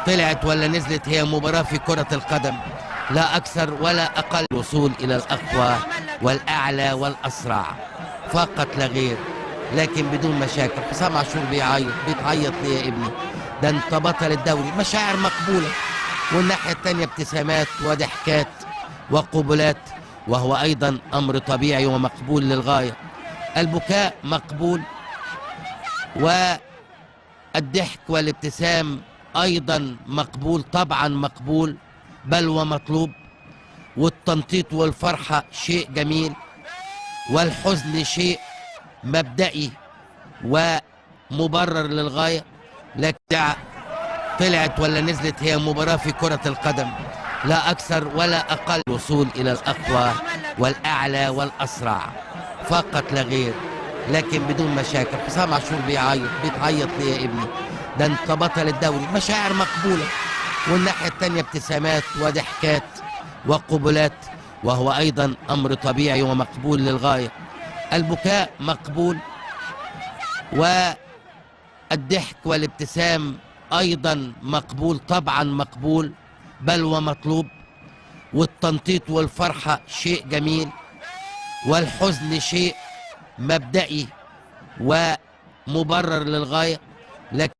طلعت ولا نزلت، هي مباراة في كرة القدم لا أكثر ولا أقل. الوصول إلى الأقوى والأعلى والأسرع فقط لا غير، لكن بدون مشاكل. حسام عاشور بيتعيط ليه يا ابني؟ ده انت بطل الدوري. مشاعر مقبولة، والناحية التانية ابتسامات وضحكات وقبلات، وهو أيضا أمر طبيعي ومقبول للغاية. البكاء مقبول، والضحك والابتسام أيضا مقبول، طبعا مقبول بل ومطلوب. والتنطيط والفرحة شيء جميل، والحزن شيء مبدئي ومبرر للغاية. لكن طلعت ولا نزلت، هي مباراة في كرة القدم لا أكثر ولا أقل. الوصول إلى الأقوى والأعلى والأسرع فقط لا غير، لكن بدون مشاكل. حسام عاشور بيتعيط ليه يا ابني؟ ده انت بطل الدوري. مشاعر مقبولة، والناحية التانية ابتسامات وضحكات وقبلات، وهو أيضا أمر طبيعي ومقبول للغاية. البكاء مقبول، والضحك والابتسام أيضا مقبول، طبعا مقبول بل ومطلوب. والتنطيط والفرحة شيء جميل، والحزن شيء مبدئي ومبرر للغاية. لكن